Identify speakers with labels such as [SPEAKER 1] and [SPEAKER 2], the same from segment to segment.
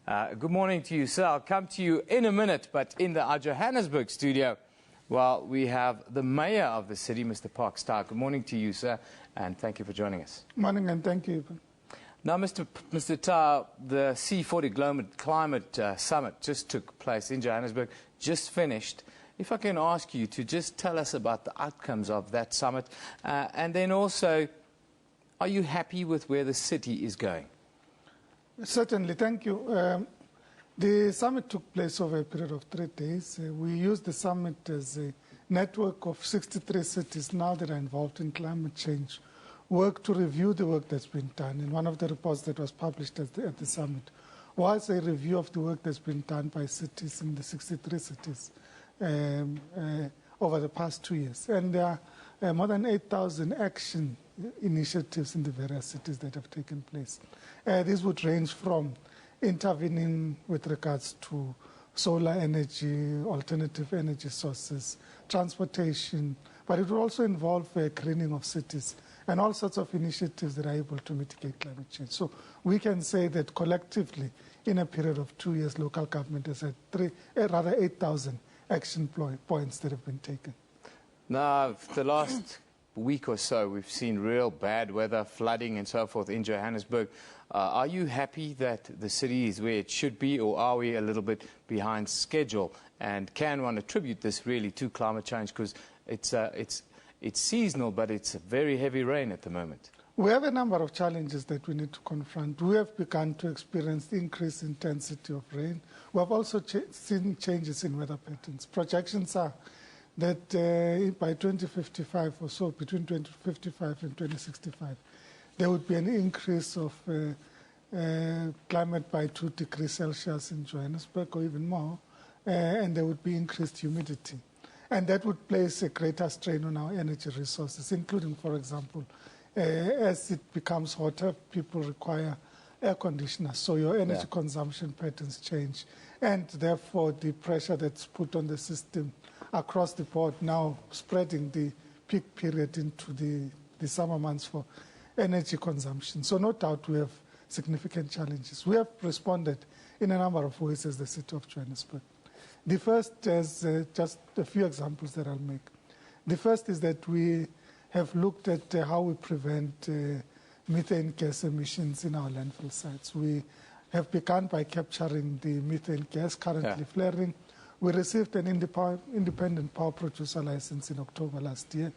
[SPEAKER 1] Good morning to you, sir. I'll come to you in a minute, but in our Johannesburg studio, well, we have the mayor of the city, Mr. Park Starr. Good morning to you, sir, and thank you for joining us.
[SPEAKER 2] Morning, and thank you, Eben.
[SPEAKER 1] Now, Mr. Tarr, the C40 Climate Summit just took place in Johannesburg, just finished. If I can ask you to just tell us about the outcomes of that summit, and then also, are you happy with where the city is going?
[SPEAKER 2] Certainly, thank you. The summit took place over a period of 3 days. We used the summit as a network of 63 cities now that are involved in climate change, work to review the work that's been done. And one of the reports that was published at the summit was a review of the work that's been done by cities in the 63 cities over the past 2 years. And there are more than 8,000 action initiatives in the various cities that have taken place. These would range from intervening with regards to solar energy, alternative energy sources, transportation, but it will also involve greening of cities and all sorts of initiatives that are able to mitigate climate change. So we can say that collectively, in a period of 2 years, local government has had 8,000 action points that have been taken.
[SPEAKER 1] Now, the last week or so, we've seen real bad weather, flooding and so forth in Johannesburg. Are you happy that the city is where it should be, or are we a little bit behind schedule? And can one attribute this really to climate change? Because it's seasonal, but it's very heavy rain at the moment.
[SPEAKER 2] We have a number of challenges that we need to confront. We have begun to experience increased intensity of rain. We have also seen changes in weather patterns. Projections are that by 2055 or so, between 2055 and 2065, there would be an increase of climate by 2 degrees Celsius in Johannesburg, or even more, and there would be increased humidity. And that would place a greater strain on our energy resources, including, for example, as it becomes hotter, people require air conditioners, so your energy consumption patterns change, and therefore the pressure that's put on the system across the board, now spreading the peak period into the summer months for energy consumption. So no doubt we have significant challenges. We have responded in a number of ways as the city of Johannesburg. The first is just a few examples that I'll make. The first is that we have looked at how we prevent methane gas emissions in our landfill sites. We have begun by capturing the methane gas currently flaring. We received an independent power producer license in October last year,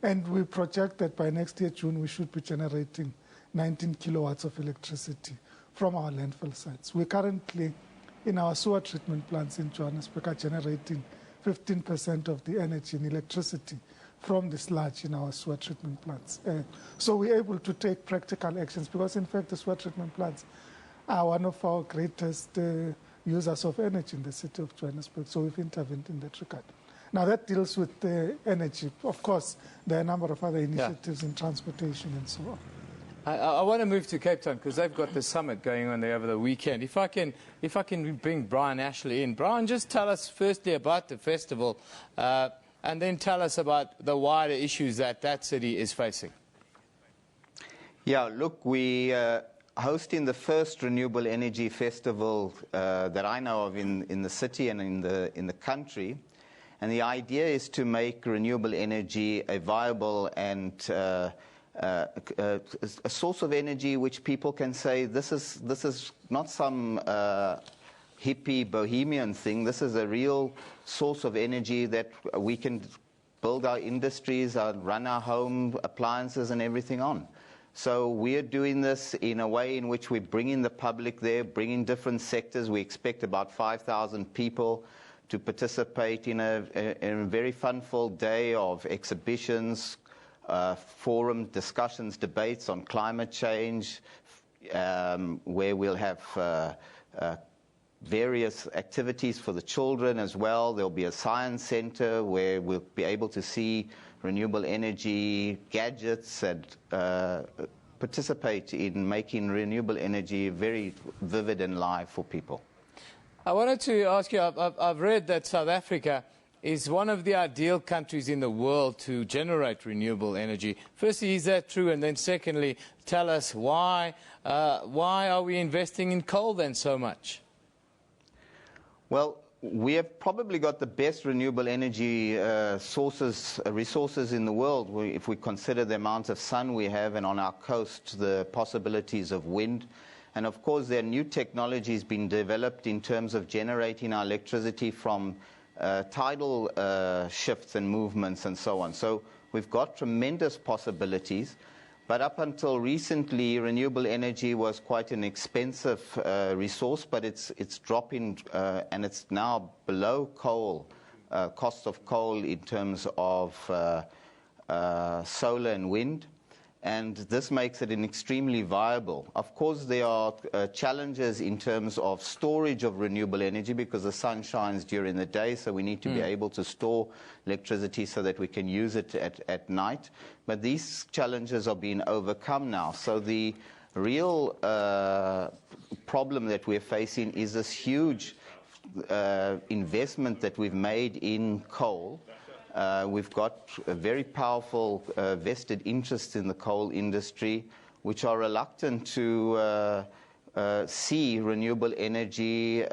[SPEAKER 2] and we project that by next year, June, we should be generating 19 kilowatts of electricity from our landfill sites. We currently, in our sewer treatment plants in Johannesburg, are generating 15% of the energy and electricity from the sludge in our sewer treatment plants. So we're able to take practical actions because, in fact, the sewer treatment plants are one of our greatest users of energy in the city of Johannesburg, so we've intervened in that regard. Now, that deals with the energy. Of course, there are a number of other initiatives in transportation and so on.
[SPEAKER 1] I want to move to Cape Town because they've got the summit going on there over the weekend. If I can bring Brian Ashley in. Brian, just tell us firstly about the festival and then tell us about the wider issues that city is facing.
[SPEAKER 3] Yeah, look, we hosting the first renewable energy festival that I know of in the city and in the country. And the idea is to make renewable energy a viable and a source of energy which people can say this is not some hippie bohemian thing. This is a real source of energy that we can build our industries, run our home appliances and everything on. So we're doing this in a way in which we bring in the public there, bring in different sectors. We expect about 5,000 people to participate in a very fun-filled day of exhibitions, forum discussions, debates on climate change, where we'll have various activities for the children as well. There'll be a science center where we'll be able to see renewable energy gadgets and participate in making renewable energy very vivid and live for people.
[SPEAKER 1] I wanted to ask you, I've read that South Africa is one of the ideal countries in the world to generate renewable energy. Firstly, is that true? And then secondly, tell us why are we investing in coal then so much?
[SPEAKER 3] Well, we have probably got the best renewable energy resources in the world if we consider the amount of sun we have, and on our coast the possibilities of wind. And of course there are new technologies being developed in terms of generating our electricity from tidal shifts and movements and so on. So we've got tremendous possibilities. But up until recently, renewable energy was quite an expensive resource, but it's dropping and it's now below coal, cost of coal in terms of solar and wind. And this makes it an extremely viable. Of course, there are challenges in terms of storage of renewable energy because the sun shines during the day, so we need to be able to store electricity so that we can use it at night. But these challenges are being overcome now. So the real problem that we're facing is this huge investment that we've made in coal. We've got a very powerful vested interests in the coal industry, which are reluctant to see renewable energy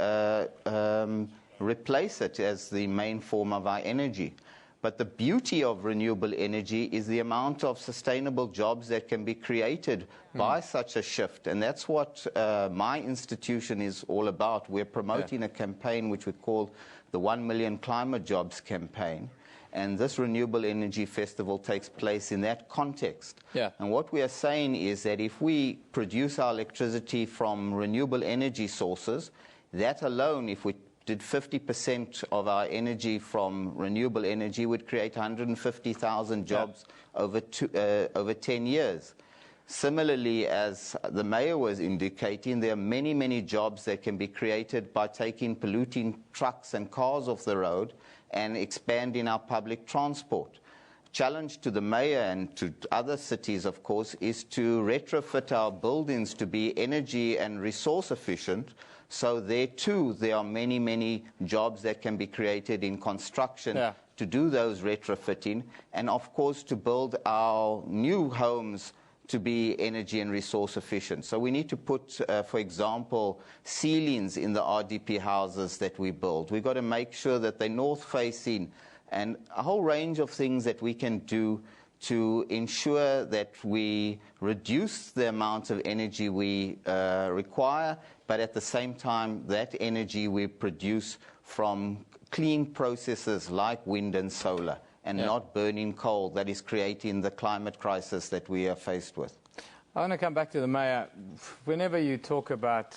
[SPEAKER 3] replace it as the main form of our energy. But the beauty of renewable energy is the amount of sustainable jobs that can be created by such a shift. And that's what my institution is all about. We're promoting a campaign which we call the 1 Million Climate Jobs campaign. And this Renewable Energy Festival takes place in that context. And what we are saying is that if we produce our electricity from renewable energy sources, that alone, if we did 50% of our energy from renewable energy, would create 150,000 jobs over 10 years. Similarly, as the mayor was indicating, there are many, many jobs that can be created by taking polluting trucks and cars off the road and expanding our public transport. Challenge to the mayor and to other cities, of course, is to retrofit our buildings to be energy and resource efficient. So there too, there are many, many jobs that can be created in construction to do those retrofitting, and of course to build our new homes to be energy and resource efficient. So we need to put, for example, ceilings in the RDP houses that we build. We've got to make sure that they're north-facing, and a whole range of things that we can do to ensure that we reduce the amount of energy we require, but at the same time, that energy we produce from clean processes like wind and solar, and not burning coal that is creating the climate crisis that we are faced with.
[SPEAKER 1] I want to come back to the mayor. Whenever you talk about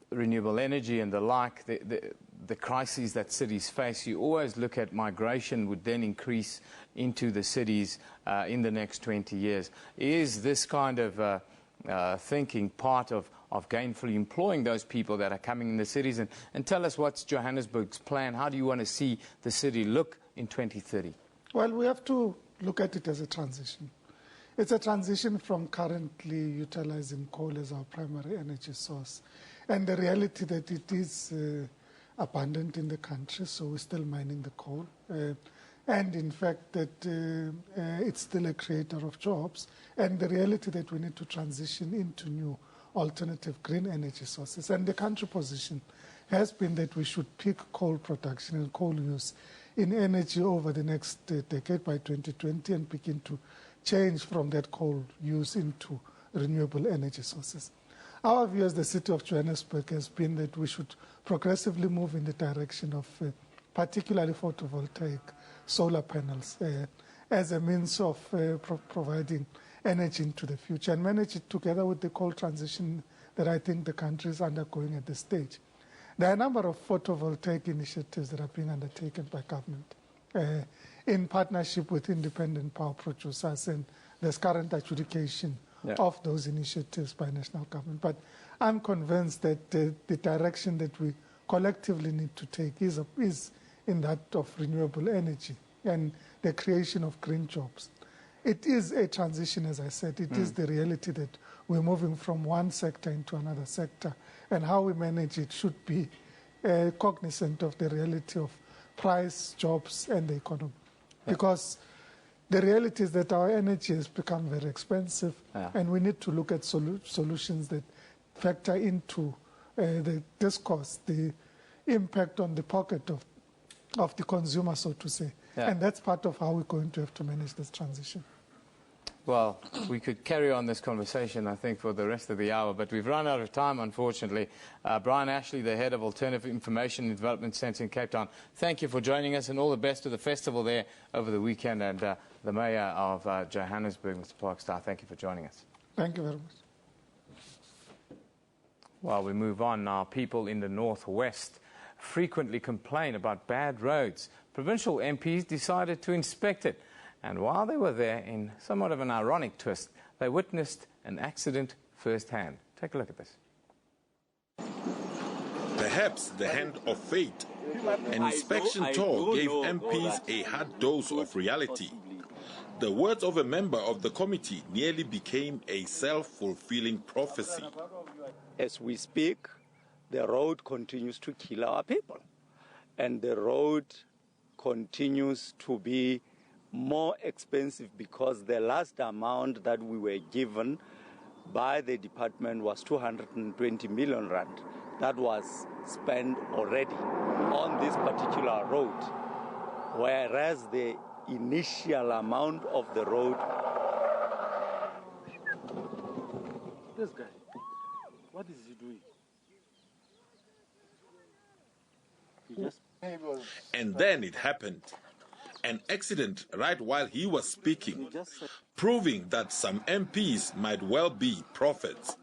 [SPEAKER 1] renewable energy and the like, the crises that cities face, you always look at migration would then increase into the cities in the next 20 years. Is this kind of thinking part of gainfully employing those people that are coming in the cities? And tell us, what's Johannesburg's plan? How do you want to see the city look in 2030?
[SPEAKER 2] Well, we have to look at it as a transition. It's a transition from currently utilizing coal as our primary energy source, and the reality that it is abundant in the country, so we're still mining the coal. And in fact that it's still a creator of jobs, and the reality that we need to transition into new alternative green energy sources. And the country position has been that we should peak coal production and coal use in energy over the next decade by 2020 and begin to change from that coal use into renewable energy sources. Our view as the city of Johannesburg has been that we should progressively move in the direction of particularly photovoltaic solar panels as a means of providing energy into the future and manage it together with the coal transition that I think the country is undergoing at this stage. There are a number of photovoltaic initiatives that are being undertaken by government in partnership with independent power producers, and there's current adjudication of those initiatives by national government. But I'm convinced that the direction that we collectively need to take is in that of renewable energy and the creation of green jobs. It is a transition, as I said. It is the reality that we're moving from one sector into another sector, and how we manage it should be cognizant of the reality of price, jobs, and the economy. Because the reality is that our energy has become very expensive, and we need to look at solutions that factor into this cost, the impact on the pocket of the consumer, so to say. And that's part of how we're going to have to manage this transition.
[SPEAKER 1] Well, we could carry on this conversation, I think, for the rest of the hour, but we've run out of time, unfortunately. Brian Ashley, the head of Alternative Information and Development Centre in Cape Town, thank you for joining us, and all the best to the festival there over the weekend. And the Mayor of Johannesburg, Mr. Parkstar, thank you for joining us.
[SPEAKER 2] Thank you very much.
[SPEAKER 1] While we move on now, people in the northwest frequently complain about bad roads. Provincial MPs decided to inspect it. And while they were there, in somewhat of an ironic twist, they witnessed an accident firsthand. Take a look at this.
[SPEAKER 4] Perhaps the hand of fate. An inspection tour gave MPs a hard dose of reality. The words of a member of the committee nearly became a self-fulfilling prophecy.
[SPEAKER 5] As we speak, the road continues to kill our people. And the road continues to be more expensive because the last amount that we were given by the department was 220 million rand. That was spent already on this particular road, whereas the initial amount of the road...
[SPEAKER 6] This guy, what is he doing? He just...
[SPEAKER 4] And then it happened. An accident right while he was speaking, proving that some MPs might well be prophets.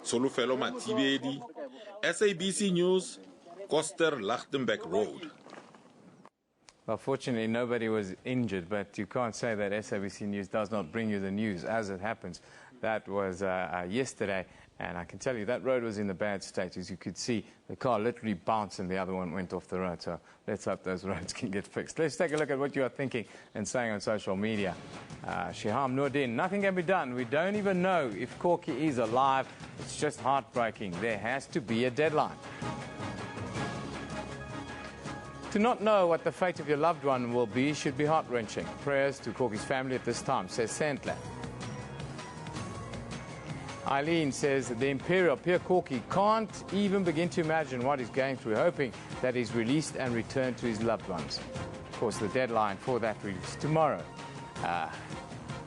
[SPEAKER 4] Solufelo Matibedi, SABC News, Koster-Lichtenberg Road.
[SPEAKER 1] Well, fortunately, nobody was injured, but you can't say that SABC News does not bring you the news as it happens. That was yesterday, and I can tell you that road was in a bad state. As you could see, the car literally bounced and the other one went off the road. So let's hope those roads can get fixed. Let's take a look at what you are thinking and saying on social media. Shiham Nordin, nothing can be done. We don't even know if Corky is alive. It's just heartbreaking. There has to be a deadline. To not know what the fate of your loved one will be should be heart-wrenching. Prayers to Corky's family at this time, says Sandler. Eileen says that the Imperial, Pierre Corky, can't even begin to imagine what he's going through, hoping that he's released and returned to his loved ones. Of course, the deadline for that release tomorrow.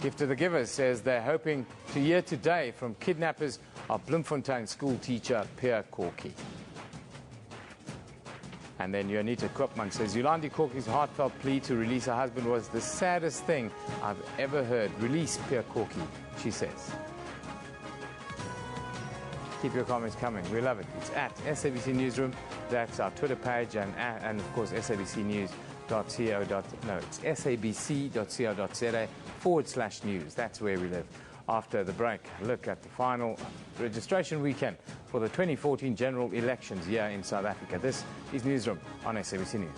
[SPEAKER 1] Gift of the Givers says they're hoping to hear today from kidnappers of Bloemfontein school teacher Pierre Corky. And then Jonita Koopman says, Yolandi Corky's heartfelt plea to release her husband was the saddest thing I've ever heard. Release Pierre Corky, she says. Keep your comments coming. We love it. It's at SABC Newsroom. That's our Twitter page. And of course, sabcnews.co.no. It's sabc.co.za/news. That's where we live. After the break, look at the final registration weekend for the 2014 general elections here in South Africa. This is Newsroom on SABC News.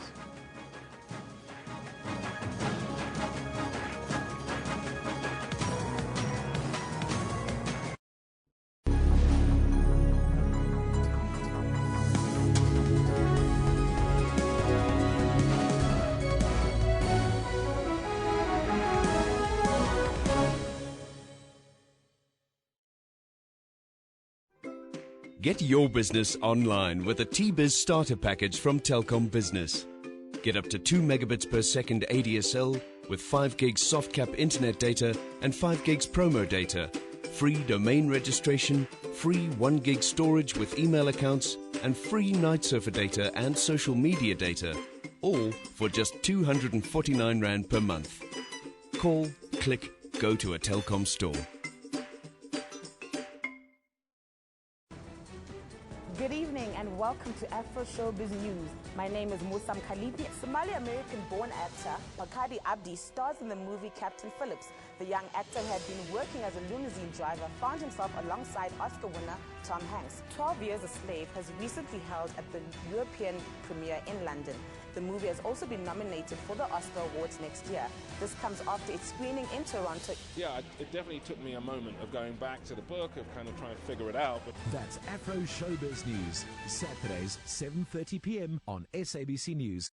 [SPEAKER 7] Get your business online with a T-Biz starter package from Telkom Business. Get up to 2 megabits per second ADSL with 5 gigs soft cap internet data and 5 gigs promo data, free domain registration, free 1 gig storage with email accounts, and free night surfer data and social media data, all for just 249 Rand per month. Call, click, go to a Telkom store.
[SPEAKER 8] Good evening and welcome to Afro Showbiz News. My name is Musam Khalifi. Somali-American-born actor Pakadi Abdi stars in the movie Captain Phillips. The young actor who had been working as a limousine driver found himself alongside Oscar winner Tom Hanks. 12 Years a Slave has recently held at the European premiere in London. The movie has also been nominated for the Oscar Awards next year. This comes after its screening in Toronto.
[SPEAKER 9] Yeah, it definitely took me a moment of going back to the book, of kind of trying to figure it out. But
[SPEAKER 10] that's Afro Showbiz News, Saturdays, 7:30 p.m. on SABC News.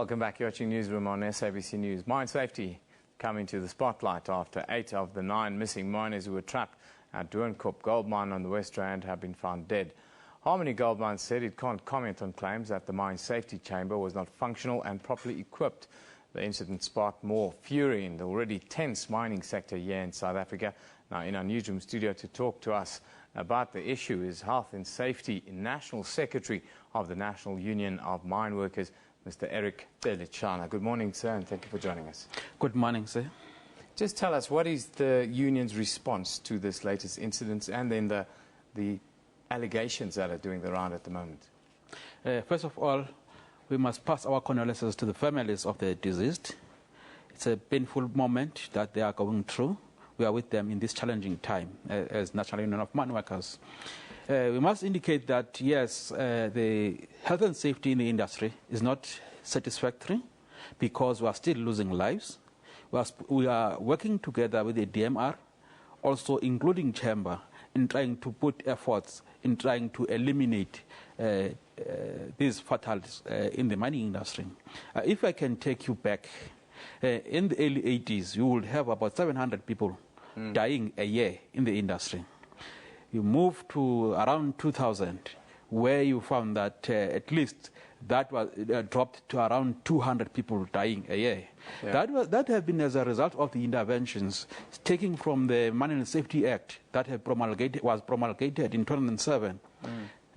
[SPEAKER 1] Welcome back. You're watching Newsroom on SABC News. Mine safety coming to the spotlight after 8 of the 9 missing miners who were trapped at Doornkop gold mine on the West Rand have been found dead. Harmony Gold Mine said it can't comment on claims that the mine safety chamber was not functional and properly equipped. The incident sparked more fury in the already tense mining sector here in South Africa. Now, in our Newsroom studio to talk to us about the issue is Health and Safety National Secretary of the National Union of Mine Workers, Mr. Eric Belechana. Good morning, sir, and thank you for joining us.
[SPEAKER 10] Good morning, sir.
[SPEAKER 1] Just tell us, what is the union's response to this latest incident and then the allegations that are doing the round at the moment?
[SPEAKER 10] First of all, we must pass our condolences to the families of the deceased. It's a painful moment that they are going through. We are with them in this challenging time as National Union of Mine Workers. We must indicate that, yes, the health and safety in the industry is not satisfactory because we are still losing lives. We are working together with the DMR, also including Chamber, in trying to put efforts in trying to eliminate these fatalities in the mining industry. If I can take you back, in the early 80s, you would have about 700 people dying a year in the industry. You move to around 2000, where you found that at least that was dropped to around 200 people dying a year. Yeah. That has been as a result of the interventions taken from the Mining Safety Act that was promulgated in 2007.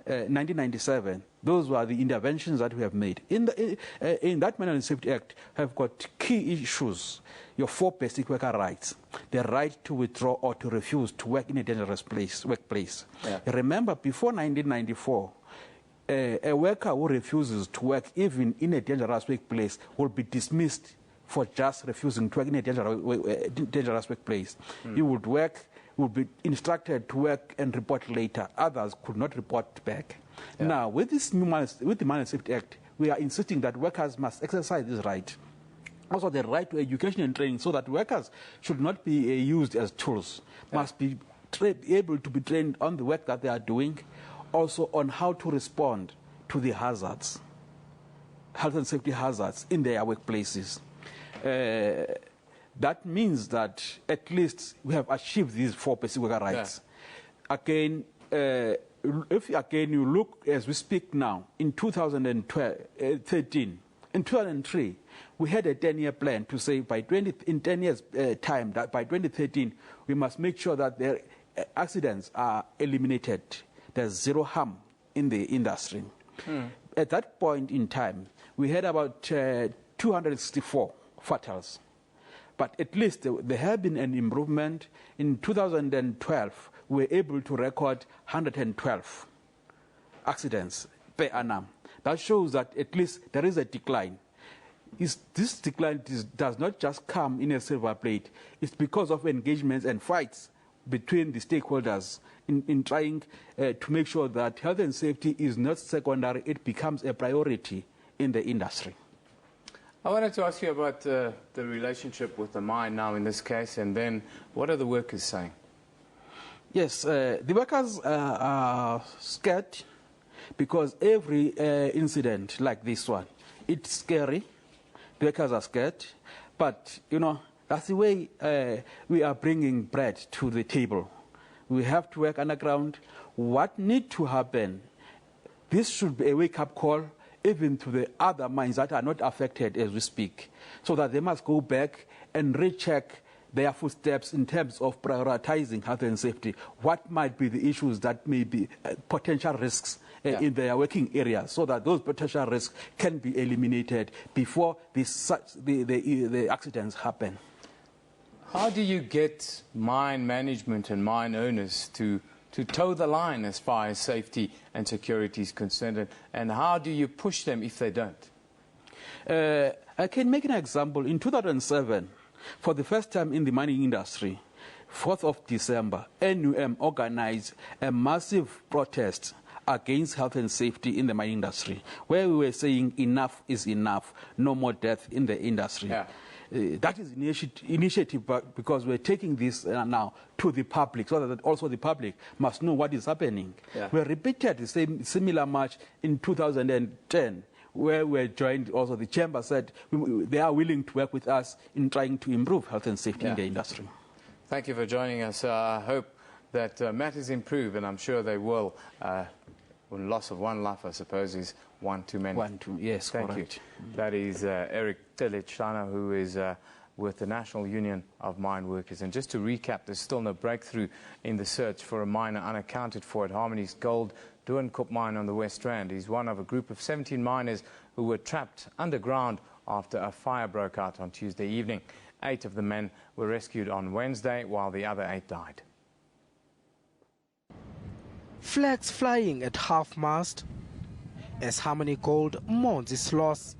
[SPEAKER 10] 1997. Those were the interventions that we have made. In that Mining Safety Act have got key issues. Your 4 basic worker rights: the right to withdraw or to refuse to work in a dangerous workplace. Yeah. Remember, before 1994, a worker who refuses to work even in a dangerous workplace will be dismissed for just refusing to work in a dangerous workplace. You would work, would be instructed to work and report later. Others could not report back. Yeah. Now, with the Mining Safety Act, we are insisting that workers must exercise this right. Also, the right to education and training, so that workers should not be used as tools, must be able to be trained on the work that they are doing, also on how to respond to the hazards, health and safety hazards in their workplaces. That means that at least we have achieved these 4 basic worker rights. Yeah. Again, if you look as we speak now, in 2013, in 2003, we had a 10-year plan to say in 10 years' time, that by 2013, we must make sure that their accidents are eliminated. There's zero harm in the industry. At that point in time, we had about 264 fatals. But at least there have been an improvement. In 2012, we were able to record 112 accidents per annum. That shows that at least there is a decline. This decline does not just come in a silver plate. It's because of engagements and fights between the stakeholders in trying to make sure that health and safety is not secondary, it becomes a priority in the industry.
[SPEAKER 1] I wanted to ask you about the relationship with the mine now in this case, and then what are the workers saying?
[SPEAKER 10] Yes, the workers are scared because every incident like this one, it's scary. The workers are scared, but, you know, that's the way we are bringing bread to the table. We have to work underground. What needs to happen, this should be a wake-up call even to the other mines that are not affected as we speak, so that they must go back and recheck their footsteps in terms of prioritizing health and safety. What might be the issues that may be potential risks in their working area, so that those potential risks can be eliminated before the accidents happen.
[SPEAKER 1] How do you get mine management and mine owners to toe the line as far as safety and security is concerned, and how do you push them if they don't?
[SPEAKER 10] I can make an example. In 2007, for the first time in the mining industry, 4th of December, NUM organized a massive protest against health and safety in the mining industry, where we were saying enough is enough, no more death in the industry. Yeah. That is initiative because we're taking this now to the public, so that also the public must know what is happening. Yeah. We repeated the similar march in 2010, where we joined also the chamber said they are willing to work with us in trying to improve health and safety in the industry.
[SPEAKER 1] Thank you for joining us. I hope that matters improve, and I'm sure they will. Loss of one life, I suppose, is one too many.
[SPEAKER 10] One too, yes,
[SPEAKER 1] Thank
[SPEAKER 10] correct.
[SPEAKER 1] you. That is Eric Telichana, who is with the National Union of Mine Workers. And just to recap, there's still no breakthrough in the search for a miner unaccounted for at Harmony's Gold Doornkop mine on the West Rand. He's one of a group of 17 miners who were trapped underground after a fire broke out on Tuesday evening. 8 of the men were rescued on Wednesday, while the other 8 died.
[SPEAKER 11] Flags flying at half-mast as Harmony Gold mourns its loss.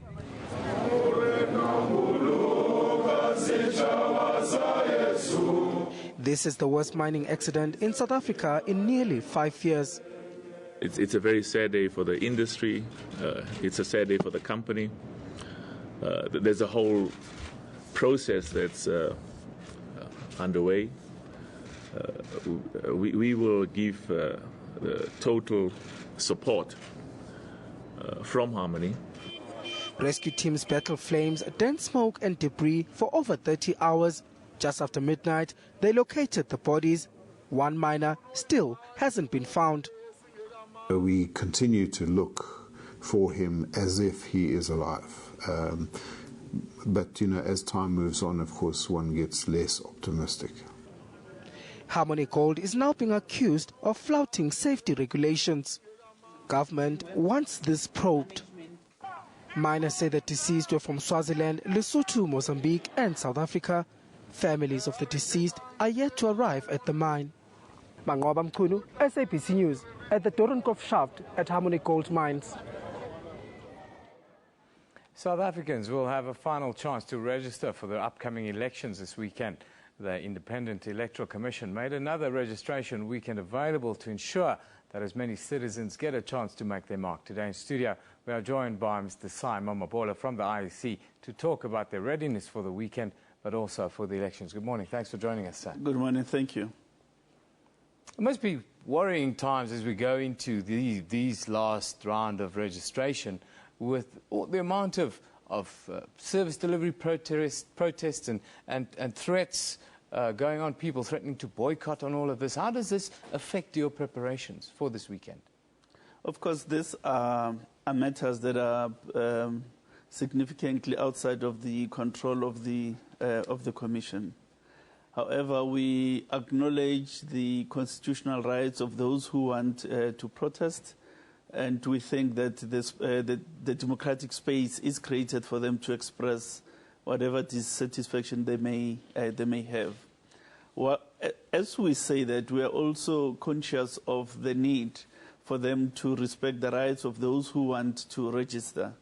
[SPEAKER 11] This is the worst mining accident in South Africa in nearly 5 years.
[SPEAKER 12] It's a very sad day for the industry. It's a sad day for the company. There's a whole process that's underway. We will give the total support from Harmony.
[SPEAKER 11] Rescue teams battle flames, dense smoke and debris for over 30 hours. Just after midnight, they located the bodies. One miner still hasn't been found.
[SPEAKER 13] We continue to look for him as if he is alive. But, as time moves on, of course, one gets less optimistic.
[SPEAKER 11] Harmony Gold is now being accused of flouting safety regulations. Government wants this probed. Miners say the deceased were from Swaziland, Lesotho, Mozambique and South Africa. Families of the deceased are yet to arrive at the mine. Mangoba Mkhunu, SABC News, at the Doornkop shaft at Harmony Gold Mines.
[SPEAKER 1] South Africans will have a final chance to register for the upcoming elections this weekend. The Independent Electoral Commission made another registration weekend available to ensure that as many citizens get a chance to make their mark. Today in studio, we are joined by Mr. Sai Mamabola from the IEC to talk about their readiness for the weekend, but also for the elections. Good morning. Thanks for joining us, sir.
[SPEAKER 14] Good morning. Thank you.
[SPEAKER 1] It must be worrying times as we go into these last round of registration with all the amount of service delivery protests and threats going on, people threatening to boycott on all of this. How does this affect your preparations for this weekend?
[SPEAKER 14] Of course, these are matters that are significantly outside of the control of the Commission. However, we acknowledge the constitutional rights of those who want to protest, and we think that the democratic space is created for them to express whatever dissatisfaction they may have. Well, as we say that, we are also conscious of the need for them to respect the rights of those who want to register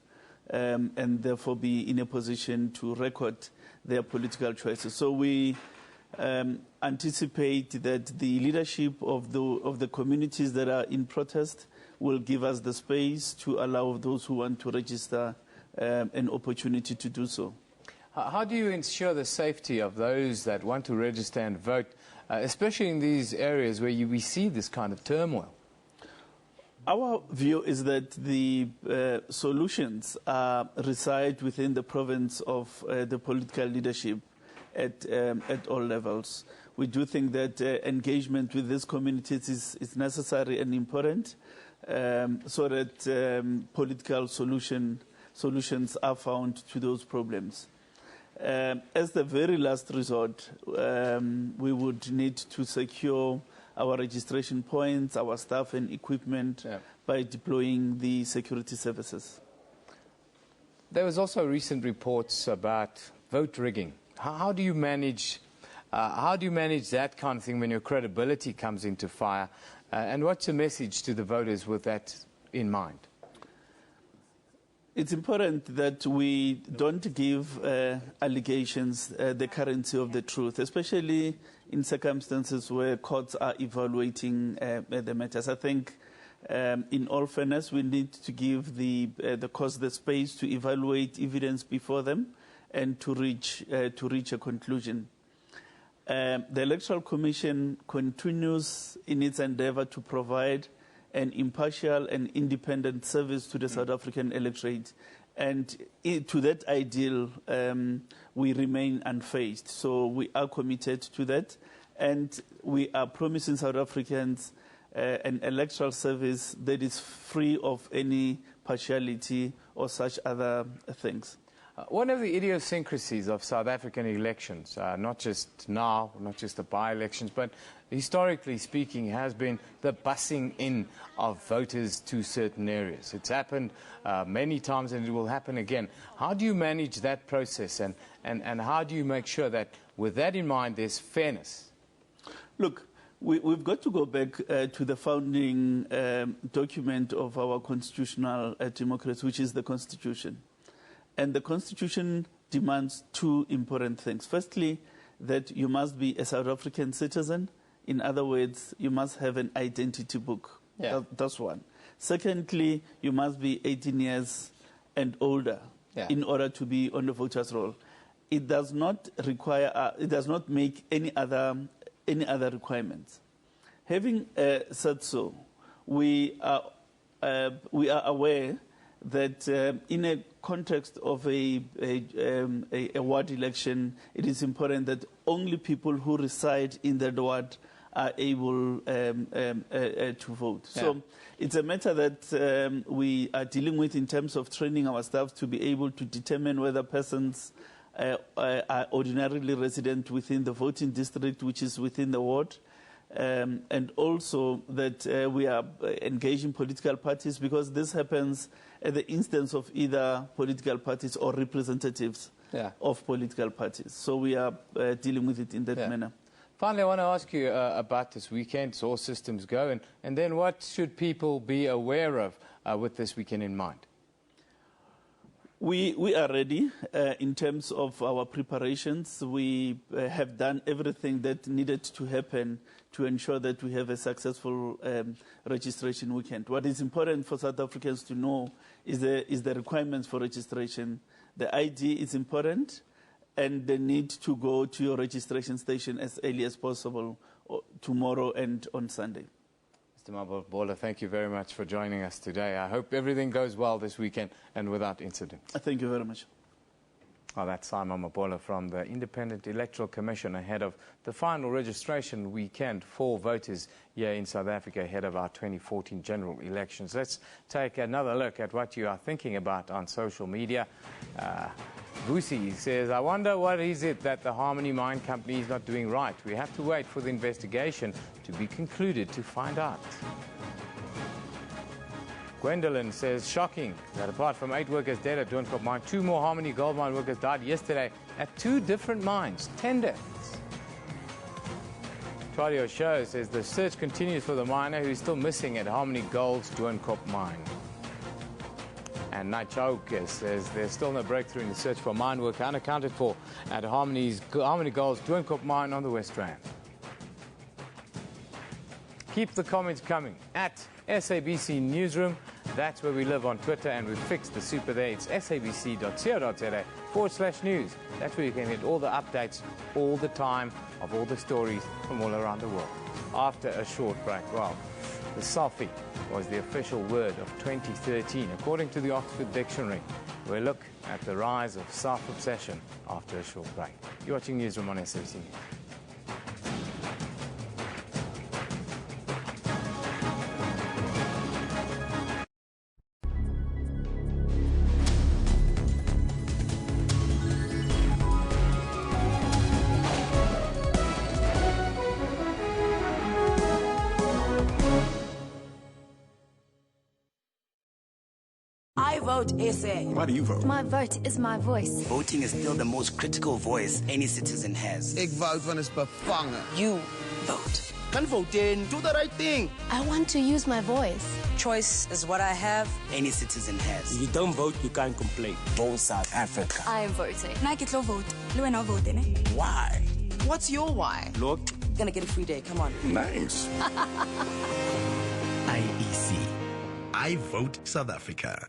[SPEAKER 14] and therefore be in a position to record their political choices. So we anticipate that the leadership of the communities that are in protest will give us the space to allow those who want to register an opportunity to do so.
[SPEAKER 1] How do you ensure the safety of those that want to register and vote, especially in these areas where we see this kind of turmoil?
[SPEAKER 14] Our view is that the solutions reside within the province of the political leadership at all levels. We do think that engagement with these communities is necessary and important so that political solutions are found to those problems. As the very last resort, we would need to secure our registration points, our staff and equipment by deploying the security services.
[SPEAKER 1] There was also recent reports about vote rigging. How do you manage that kind of thing when your credibility comes into fire? And what's your message to the voters with that in mind?
[SPEAKER 14] It's important that we don't give allegations the currency of the truth, especially in circumstances where courts are evaluating the matters. I think, in all fairness, we need to give the courts the space to evaluate evidence before them and to reach a conclusion. The Electoral Commission continues in its endeavor to provide an impartial and independent service to the South African electorate. And to that ideal, we remain unfazed. So we are committed to that. And we are promising South Africans an electoral service that is free of any partiality or such other things.
[SPEAKER 1] One of the idiosyncrasies of South African elections, not just now, not just the by-elections, but historically speaking, has been the busing in of voters to certain areas. It's happened many times and it will happen again. How do you manage that process and how do you make sure that with that in mind there's fairness?
[SPEAKER 14] Look, we've got to go back to the founding document of our constitutional democracy, which is the Constitution. And the Constitution demands two important things. Firstly, that you must be a South African citizen. In other words, you must have an identity book.
[SPEAKER 1] Yeah.
[SPEAKER 14] That's one. Secondly, you must be 18 years and older in order to be on the voters' roll. It does not require. It does not make any other requirements. Having said so, we are aware that in a context of a ward election, it is important that only people who reside in that ward are able to vote.
[SPEAKER 1] Yeah.
[SPEAKER 14] So it's a matter that we are dealing with in terms of training our staff to be able to determine whether persons are ordinarily resident within the voting district, which is within the ward. And also that we are engaging political parties, because this happens at the instance of either political parties or representatives of political parties. So we are dealing with it in that manner.
[SPEAKER 1] Finally, I want to ask you about this weekend, so all systems go, and then what should people be aware of with this weekend in mind?
[SPEAKER 14] We are ready in terms of our preparations. We have done everything that needed to happen to ensure that we have a successful registration weekend. What is important for South Africans to know is the requirements for registration. The ID is important, and the need to go to your registration station as early as possible tomorrow and on Sunday.
[SPEAKER 1] Mr. Mabola, thank you very much for joining us today. I hope everything goes well this weekend and without incident.
[SPEAKER 14] Thank you very much.
[SPEAKER 1] Well, that's Simon Mabola from the Independent Electoral Commission ahead of the final registration weekend for voters here in South Africa ahead of our 2014 general elections. Let's take another look at what you are thinking about on social media. Vusi says, I wonder what is it that the Harmony Mine Company is not doing right. We have to wait for the investigation to be concluded to find out. Gwendolyn says, shocking that apart from 8 workers dead at Doornkop Mine, 2 more Harmony Gold Mine workers died yesterday at 2 different mines. 10 deaths. Claudio Show says the search continues for the miner who is still missing at Harmony Gold's Doornkop Mine. And Nichoke says there's still no breakthrough in the search for mine work unaccounted for at Harmony Gold's Doornkop Mine on the West Rand. Keep the comments coming at SABC Newsroom. That's where we live on Twitter, and we've fixed the super there. It's sabc.co.za/news. That's where you can get all the updates all the time of all the stories from all around the world. After a short break, well, the selfie was the official word of 2013, according to the Oxford Dictionary. We look at the rise of self-obsession after a short break. You're watching Newsroom on SABC News.
[SPEAKER 15] I vote SA.
[SPEAKER 16] Why do you vote?
[SPEAKER 17] My vote is my voice.
[SPEAKER 18] Voting is still the most critical voice any citizen has.
[SPEAKER 19] Ek vote want is bevangen.
[SPEAKER 15] You vote.
[SPEAKER 19] Kan vote in. Do the right thing.
[SPEAKER 17] I want to use my voice.
[SPEAKER 15] Choice is what I have.
[SPEAKER 18] Any citizen has.
[SPEAKER 20] If you don't vote, you can't complain.
[SPEAKER 18] Vote South Africa.
[SPEAKER 17] I am voting.
[SPEAKER 15] I get to vote.
[SPEAKER 18] Why?
[SPEAKER 15] What's your why?
[SPEAKER 20] Look.
[SPEAKER 15] Gonna get a free day. Come on.
[SPEAKER 16] Nice.
[SPEAKER 21] IEC. I vote South Africa.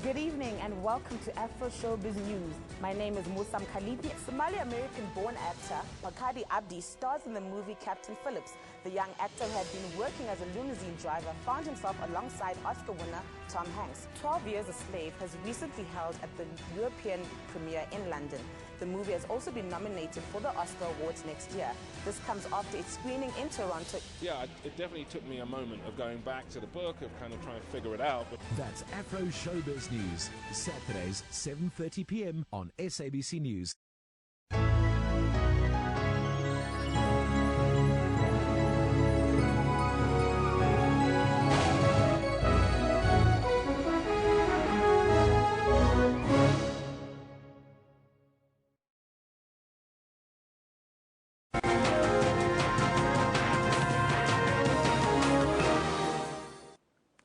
[SPEAKER 8] Good evening and welcome to Afro Showbiz News. My name is Musam Khalipi. Somali-American-born actor Pakadi Abdi stars in the movie Captain Phillips. The young actor who had been working as a limousine driver found himself alongside Oscar winner Tom Hanks. 12 Years a Slave has recently held at the European premiere in London. The movie has also been nominated for the Oscar Awards next year. This comes after its screening in Toronto.
[SPEAKER 9] Yeah, it definitely took me a moment of going back to the book, of kind of trying to figure it out. But
[SPEAKER 16] that's Afro Showbiz News, Saturdays, 7:30 p.m. on SABC News.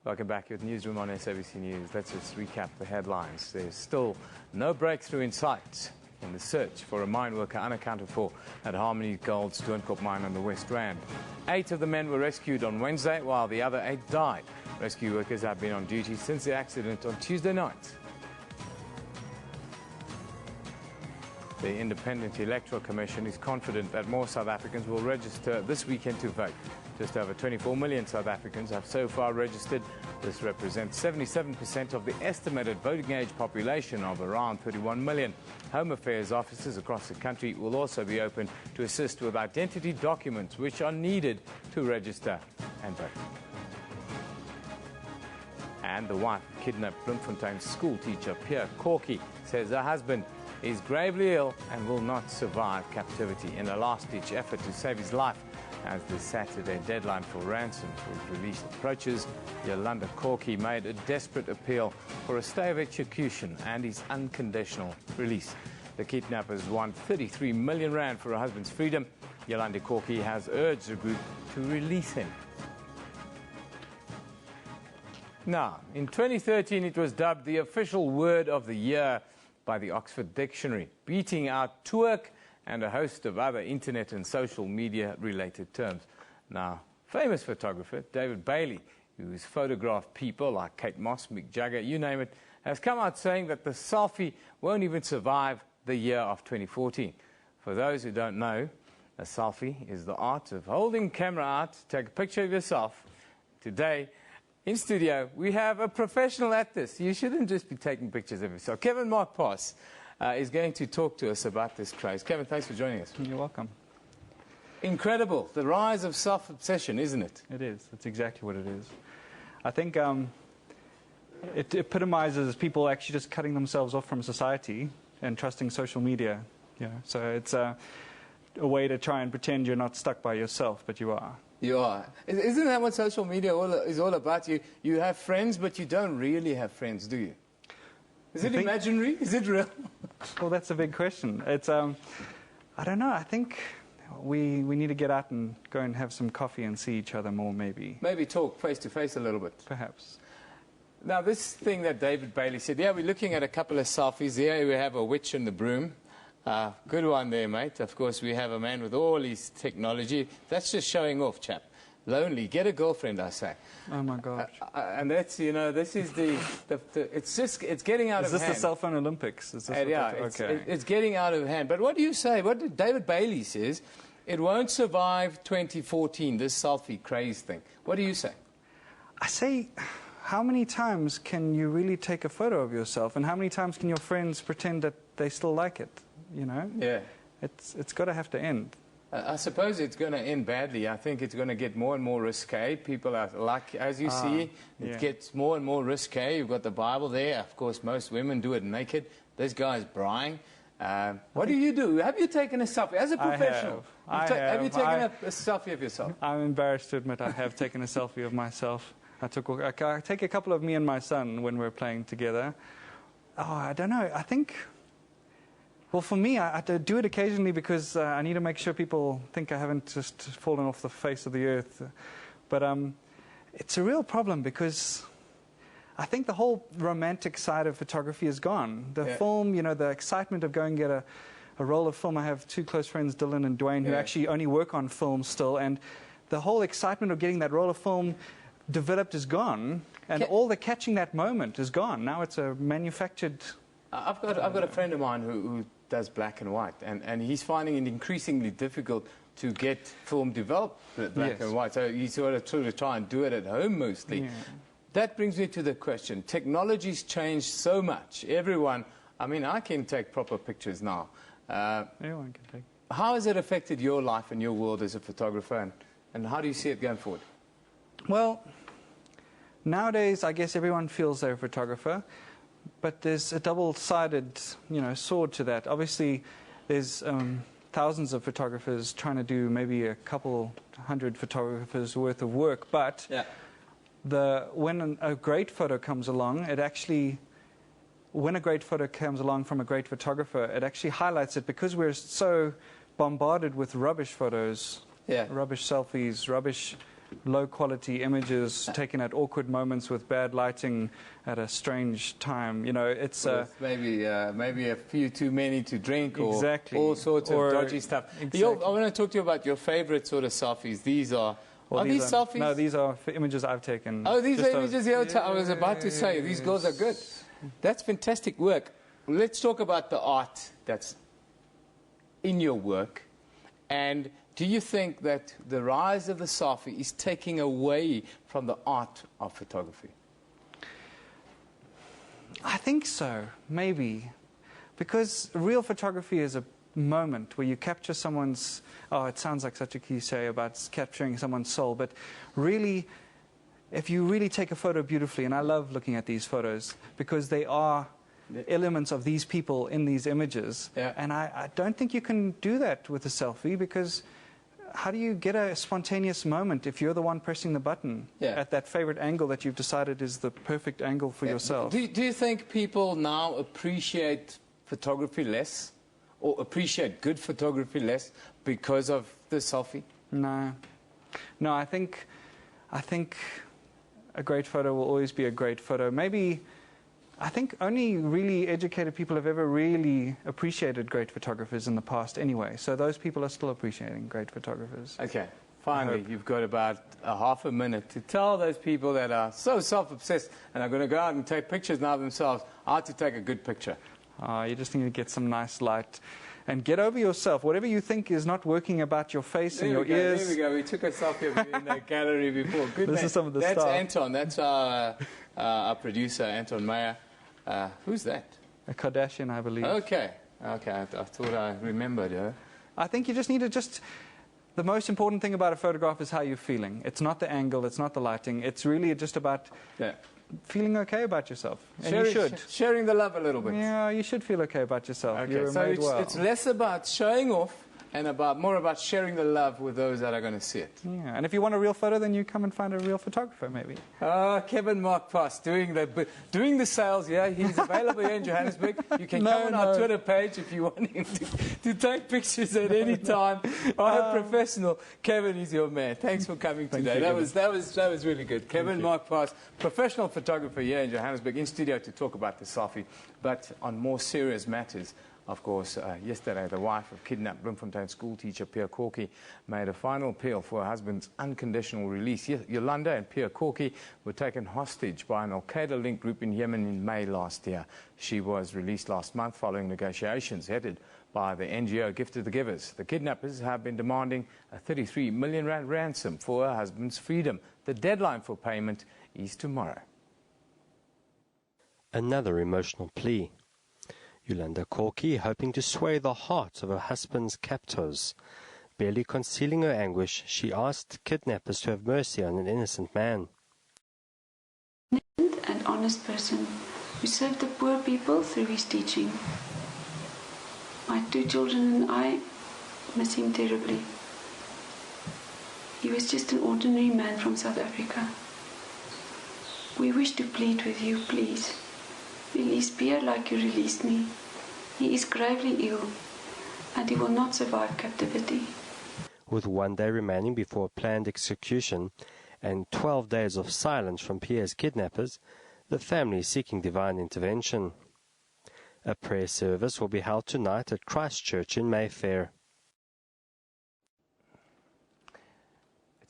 [SPEAKER 1] Welcome back with Newsroom on SABC News. Let's just recap the headlines. There's still no breakthrough in sight in the search for a mine worker unaccounted for at Harmony Gold's Doornkop mine on the West Rand. 8 of the men were rescued on Wednesday, while the other 8 died. Rescue workers have been on duty since the accident on Tuesday night. The Independent Electoral Commission is confident that more South Africans will register this weekend to vote. Just over 24 million South Africans have so far registered. This represents 77% of the estimated voting age population of around 31 million. Home Affairs offices across the country will also be open to assist with identity documents which are needed to register and vote. And the wife of kidnapped Bloemfontein school teacher Pierre Corky says her husband is gravely ill and will not survive captivity. In a last-ditch effort to save his life, as the Saturday deadline for ransom for release approaches, Yolanda Corky made a desperate appeal for a stay of execution and his unconditional release. The kidnappers won 33 million rand for her husband's freedom. Yolanda Corky has urged the group to release him. Now, in 2013, it was dubbed the official word of the year by the Oxford Dictionary, beating out twerk and a host of other internet and social media related terms. Now, famous photographer David Bailey, who's photographed people like Kate Moss, Mick Jagger, you name it, has come out saying that the selfie won't even survive the year of 2014. For those who don't know, a selfie is the art of holding camera out to take a picture of yourself. Today, in studio, we have a professional at this. You shouldn't just be taking pictures of yourself. Kevin Mark Pass is going to talk to us about this craze. Kevin, thanks for joining us.
[SPEAKER 21] You're welcome.
[SPEAKER 1] Incredible. The rise of self-obsession, isn't it?
[SPEAKER 21] It is. That's exactly what it is. I think it epitomizes people actually just cutting themselves off from society and trusting social media. Yeah. So it's a way to try and pretend you're not stuck by yourself, but you are.
[SPEAKER 1] You are. Isn't that what social media is all about? You have friends, but you don't really have friends, do you? Is it imaginary? Is it real?
[SPEAKER 21] Well, that's a big question. It's, I don't know. I think we need to get out and go and have some coffee and see each other more, maybe.
[SPEAKER 1] Maybe talk face-to-face a little bit.
[SPEAKER 21] Perhaps.
[SPEAKER 1] Now, this thing that David Bailey said, yeah, we're looking at a couple of selfies. Here we have a witch and the broom. Good one there, mate. Of course, we have a man with all his technology. That's just showing off, chap. Lonely. Get a girlfriend, I say.
[SPEAKER 21] Oh, my gosh.
[SPEAKER 1] And that's, you know, this is it's getting out of hand.
[SPEAKER 21] Is this the cell phone Olympics? Is this
[SPEAKER 1] yeah, it's getting out of hand. But what do you say? What did David Bailey says? It won't survive 2014, this selfie craze thing. What do you say?
[SPEAKER 21] I say, how many times can you really take a photo of yourself? And how many times can your friends pretend that they still like it? You know? Yeah. It's got to have to end.
[SPEAKER 1] I suppose it's going to end badly. I think it's going to get more and more risque. People are like, as you see, it gets more and more risque. You've got the Bible there. Of course, most women do it naked. This guy's Brian. What do you do? Have you taken a selfie as a professional? Have you taken a selfie of yourself?
[SPEAKER 21] I'm embarrassed to admit I have taken a selfie of myself. I take a couple of me and my son when we're playing together. Oh, I don't know. I think. Well, for me, I do it occasionally because I need to make sure people think I haven't just fallen off the face of the earth. But it's a real problem because I think the whole romantic side of photography is gone. The film, you know, the excitement of going and get a roll of film. I have two close friends, Dylan and Dwayne, who actually only work on film still. And the whole excitement of getting that roll of film developed is gone. And all the catching that moment is gone. Now it's a manufactured...
[SPEAKER 1] I've got a friend of mine who does black and white, and he's finding it increasingly difficult to get film developed black and white. So he's sort of try and do it at home mostly.
[SPEAKER 21] Yeah.
[SPEAKER 1] That brings me to the question. Technology's changed so much. Everyone, I mean, I can take proper pictures now.
[SPEAKER 21] Everyone can take.
[SPEAKER 1] How has it affected your life and your world as a photographer, and how do you see it going forward?
[SPEAKER 21] Well, nowadays, I guess everyone feels they're a photographer, but there's a double-sided, sword to that. Obviously, there's thousands of photographers trying to do maybe a couple hundred photographers worth of work, but when a great photo comes along, when a great photo comes along from a great photographer, it actually highlights it, because we're so bombarded with rubbish photos, rubbish selfies, rubbish low-quality images taken at awkward moments with bad lighting at a strange time. It's
[SPEAKER 1] maybe a few too many to drink, or
[SPEAKER 21] exactly,
[SPEAKER 1] all sorts of dodgy stuff.
[SPEAKER 21] Exactly.
[SPEAKER 1] I want to talk to you about your favorite sort of selfies. These are these selfies?
[SPEAKER 21] No, these are images I've taken.
[SPEAKER 1] Oh, these are images here. I was about to say, these girls are good. That's fantastic work. Let's talk about the art that's in your work. And do you think that the rise of the selfie is taking away from the art of photography?
[SPEAKER 21] I think so, maybe. Because real photography is a moment where you capture someone's... Oh, it sounds like such a cliché about capturing someone's soul, but really... If you really take a photo beautifully, and I love looking at these photos because they are elements of these people in these images, and I don't think you can do that with a selfie, because how do you get a spontaneous moment if you're the one pressing the button at that favorite angle that you've decided is the perfect angle for yourself?
[SPEAKER 1] Do you think people now appreciate photography less, or appreciate good photography less because of the selfie?
[SPEAKER 21] No. No, I think a great photo will always be a great photo. Maybe, I think only really educated people have ever really appreciated great photographers in the past anyway. So those people are still appreciating great photographers.
[SPEAKER 1] Okay, finally, you've got about a half a minute to tell those people that are so self-obsessed and are going to go out and take pictures now themselves how to take a good picture.
[SPEAKER 21] You just need to get some nice light. And get over yourself. Whatever you think is not working about your face and your ears.
[SPEAKER 1] There we go. We took a selfie in the gallery before. Good
[SPEAKER 21] This
[SPEAKER 1] man.
[SPEAKER 21] is some of the
[SPEAKER 1] That's
[SPEAKER 21] stuff.
[SPEAKER 1] Anton. That's our producer, Anton Meyer. Who's that?
[SPEAKER 21] A Kardashian, I believe.
[SPEAKER 1] Okay. I thought I remembered her.
[SPEAKER 21] I think you just need to the most important thing about a photograph is how you're feeling. It's not the angle. It's not the lighting. It's really just about... feeling okay about yourself. And you should.
[SPEAKER 1] Sharing the love a little bit.
[SPEAKER 21] Yeah, you should feel okay about yourself.
[SPEAKER 1] Okay,
[SPEAKER 21] You're
[SPEAKER 1] so
[SPEAKER 21] made well.
[SPEAKER 1] it's less about showing off and more about sharing the love with those that are going to see it.
[SPEAKER 21] Yeah, and if you want a real photo, then you come and find a real photographer, maybe.
[SPEAKER 1] Kevin Markpass doing the sales. Yeah, he's available here in Johannesburg. You can come on our Twitter page if you want him to take pictures at any time. I'm a professional. Kevin is your man. Thanks for coming today. That was really good. Kevin Markpass, professional photographer here in Johannesburg, in studio to talk about the selfie, but on more serious matters. Of course, yesterday, the wife of kidnapped Bloemfontein school teacher Pierre Corky made a final appeal for her husband's unconditional release. Yolanda and Pierre Corky were taken hostage by an al-Qaeda-linked group in Yemen in May last year. She was released last month following negotiations headed by the NGO Gift of the Givers. The kidnappers have been demanding a 33 million rand ransom for her husband's freedom. The deadline for payment is tomorrow.
[SPEAKER 3] Another emotional plea. Yolanda Corky hoping to sway the hearts of her husband's captors. Barely concealing her anguish, she asked kidnappers to have mercy on an innocent man.
[SPEAKER 22] An honest person who served the poor people through his teaching. My 2 children and I miss him terribly. He was just an ordinary man from South Africa. We wish to plead with you, please. Release Pierre like you released me. He is gravely ill, and he will not survive captivity.
[SPEAKER 3] With 1 day remaining before a planned execution and 12 days of silence from Pierre's kidnappers, the family is seeking divine intervention. A prayer service will be held tonight at Christ Church in Mayfair.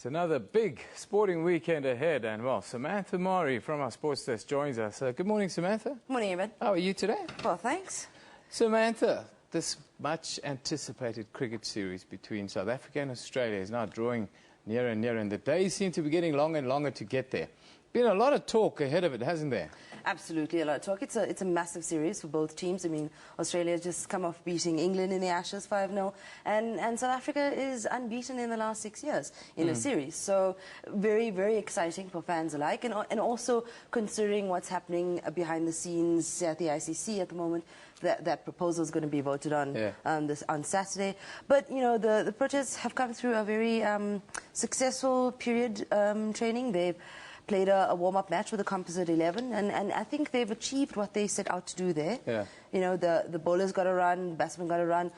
[SPEAKER 1] It's another big sporting weekend ahead, and well, Samantha Mori from our sports desk joins us. Good morning, Samantha.
[SPEAKER 2] Morning, Eben.
[SPEAKER 1] How are you today?
[SPEAKER 2] Well, thanks.
[SPEAKER 1] Samantha, this much anticipated cricket series between South Africa and Australia is now drawing nearer and nearer, and the days seem to be getting longer and longer to get there. Been a lot of talk ahead of it, hasn't there?
[SPEAKER 2] Absolutely, a lot of talk. It's a massive series for both teams. I mean, Australia just come off beating England in the Ashes 5-0, and South Africa is unbeaten in the last 6 years in a series. So very, very exciting for fans alike, and also considering what's happening behind the scenes at the ICC at the moment. That proposal is going to be voted on on Saturday. But, you know, the Proteas have come through a very successful period training. They've played a warm-up match with a composite 11, and I think they've achieved what they set out to do there. Yeah. You know, the bowlers got to run, batsmen got to run.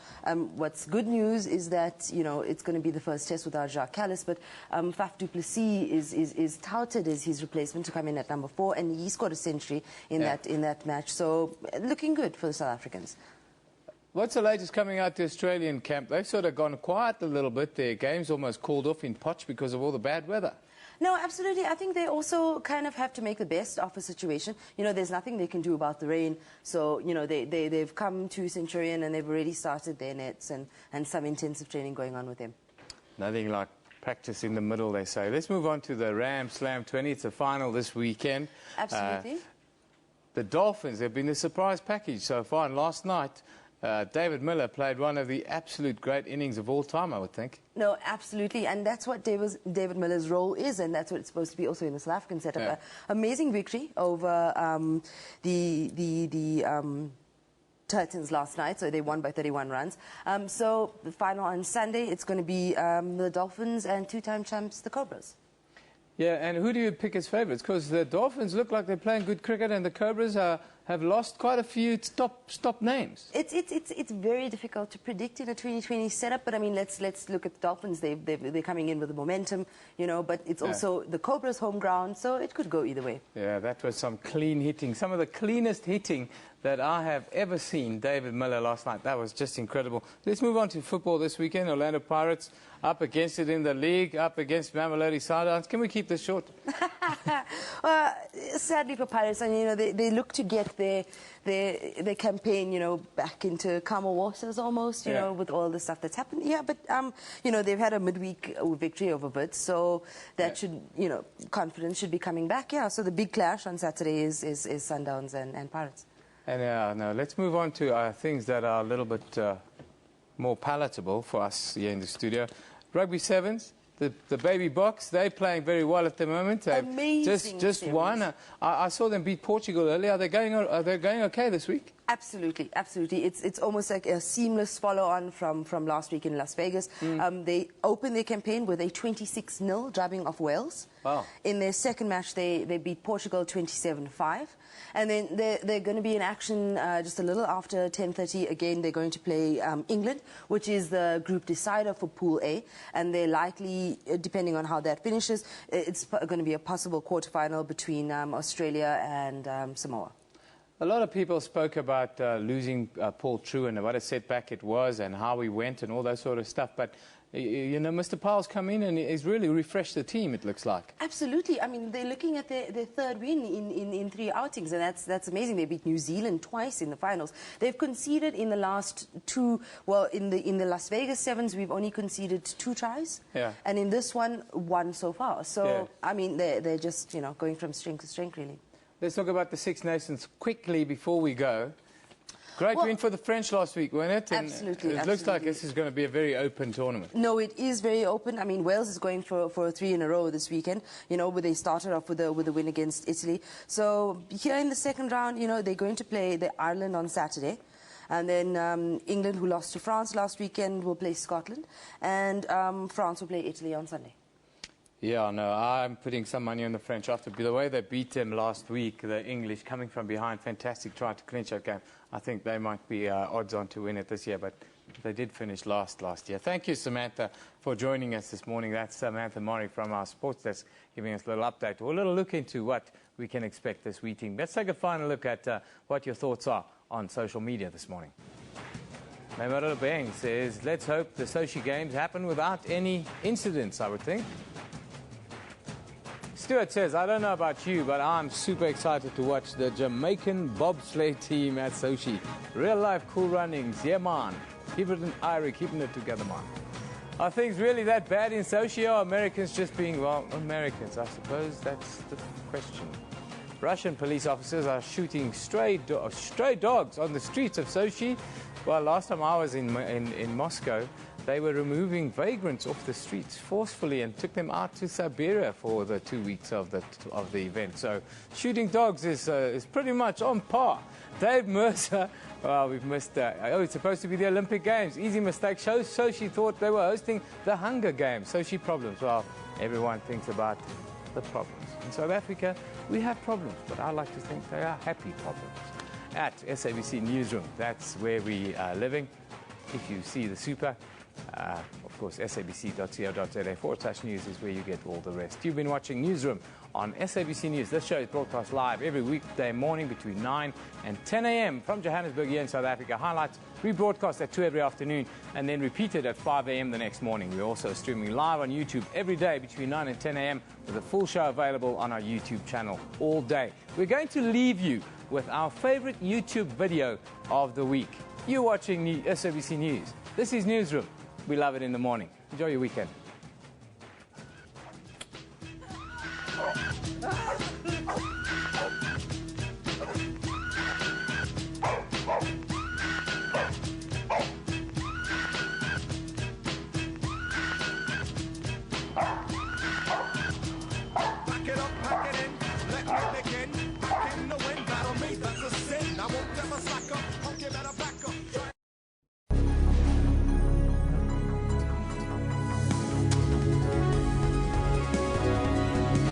[SPEAKER 2] What's good news is that, you know, it's going to be the first test without Jacques Kallis, but Faf du Plessis is touted as his replacement to come in at number 4, and he scored a century in that match. So looking good for the South Africans.
[SPEAKER 1] What's the latest coming out the Australian camp? They've sort of gone quiet a little bit. Their game's almost called off in Potch because of all the bad weather.
[SPEAKER 2] No, absolutely. I think they also kind of have to make the best of a situation. You know, there's nothing they can do about the rain. So, you know, they've come to Centurion and they've already started their nets and some intensive training going on with them.
[SPEAKER 1] Nothing like practice in the middle, they say. Let's move on to the Ram Slam 20. It's a final this weekend.
[SPEAKER 2] Absolutely.
[SPEAKER 1] The Dolphins have been the surprise package so far. And last night, David Miller played one of the absolute great innings of all time, I would think.
[SPEAKER 2] No, absolutely, and that's what David Miller's role is, and that's what it's supposed to be also in the South African setup.
[SPEAKER 1] Yeah.
[SPEAKER 2] Amazing victory over the Titans last night, so they won by 31 runs. So the final on Sunday, it's going to be the Dolphins and two-time champs, the Cobras.
[SPEAKER 1] Yeah, and who do you pick as favourites? Because the Dolphins look like they're playing good cricket, and the Cobras have lost quite a few top names.
[SPEAKER 2] It's very difficult to predict in a 2020 setup, but I mean, let's look at the Dolphins. They're coming in with the momentum, you know, but it's also the Cobras' home ground, so it could go either way.
[SPEAKER 1] Yeah, that was some clean hitting, some of the cleanest hitting that I have ever seen. David Miller last night, that was just incredible. Let's move on to football this weekend. Orlando Pirates up against it in the league, up against Mamelodi Sundowns. Can we keep this short?
[SPEAKER 2] Well, sadly for Pirates, and you know, they look to get their campaign, you know, back into calmer waters almost, you know, with all the stuff that's happened. Yeah, but you know, they've had a midweek victory over Wits, so that should, you know, confidence should be coming back. Yeah, so the big clash on Saturday is Sundowns and Pirates.
[SPEAKER 1] And now let's move on to things that are a little bit more palatable for us here in the studio. Rugby Sevens. The baby box, they're playing very well at the moment.
[SPEAKER 2] Amazing.
[SPEAKER 1] Just won. I saw them beat Portugal earlier. Are they going okay this week?
[SPEAKER 2] Absolutely, absolutely. It's almost like a seamless follow-on from last week in Las Vegas. They opened their campaign with a 26-0 drubbing of Wales.
[SPEAKER 1] Wow.
[SPEAKER 2] In their second match, they beat Portugal 27-5. And then they're going to be in action just a little after 10:30. Again, they're going to play England, which is the group decider for Pool A. And they're likely, depending on how that finishes, it's going to be a possible quarterfinal between Australia and Samoa.
[SPEAKER 1] A lot of people spoke about losing Paul True and what a setback it was and how he went and all that sort of stuff. But, you know, Mr. Powell's come in and he's really refreshed the team, it looks like.
[SPEAKER 2] Absolutely. I mean, they're looking at their third win in 3 outings, and that's amazing. They beat New Zealand twice in the finals. They've conceded in the last 2, well, in the Las Vegas Sevens, we've only conceded 2 tries. Yeah. And in this one, 1 so far. So, I mean, they're just, you know, going from strength to strength, really.
[SPEAKER 1] Let's talk about the Six Nations quickly before we go. Great win for the French last week, wasn't it? And
[SPEAKER 2] absolutely.
[SPEAKER 1] It looks like this is going to be a very open tournament.
[SPEAKER 2] No, it is very open. I mean, Wales is going for 3 in a row this weekend, you know, where they started off with a win against Italy. So here in the second round, you know, they're going to play Ireland on Saturday. And then England, who lost to France last weekend, will play Scotland. And France will play Italy on Sunday.
[SPEAKER 1] Yeah, no, I'm putting some money on the French after the way they beat them last week. The English coming from behind, fantastic try to clinch that game. I think they might be odds on to win it this year, but they did finish last year. Thank you, Samantha, for joining us this morning. That's Samantha Mori from our sports desk giving us a little update or a little look into what we can expect this weekend. Let's take a final look at what your thoughts are on social media this morning. Memorable Bang says, let's hope the Sochi Games happen without any incidents, I would think. Stuart says, I don't know about you, but I'm super excited to watch the Jamaican bobsleigh team at Sochi. Real life cool runnings. Yeah, man. Keep it in Irish, keeping it together, man. Are things really that bad in Sochi, or Americans just being, well, Americans? I suppose that's the question. Russian police officers are shooting stray dogs on the streets of Sochi. Well, last time I was in Moscow, they were removing vagrants off the streets forcefully and took them out to Siberia for the 2 weeks of the event. So shooting dogs is pretty much on par. Dave Mercer, well, we've missed it's supposed to be the Olympic Games. Easy mistake. Sochi thought they were hosting the Hunger Games. Sochi problems. Well, everyone thinks about the problems. In South Africa, we have problems, but I like to think they are happy problems. At SABC Newsroom, that's where we are living. If you see the super, of course, sabc.co.za/news is where you get all the rest. You've been watching Newsroom on SABC News. This show is broadcast live every weekday morning between 9 and 10 a.m. from Johannesburg here in South Africa. Highlights rebroadcast at 2 every afternoon and then repeated at 5 a.m. the next morning. We're also streaming live on YouTube every day between 9 and 10 a.m. with a full show available on our YouTube channel all day. We're going to leave you with our favorite YouTube video of the week. You're watching SABC News. This is Newsroom. We love it in the morning. Enjoy your weekend.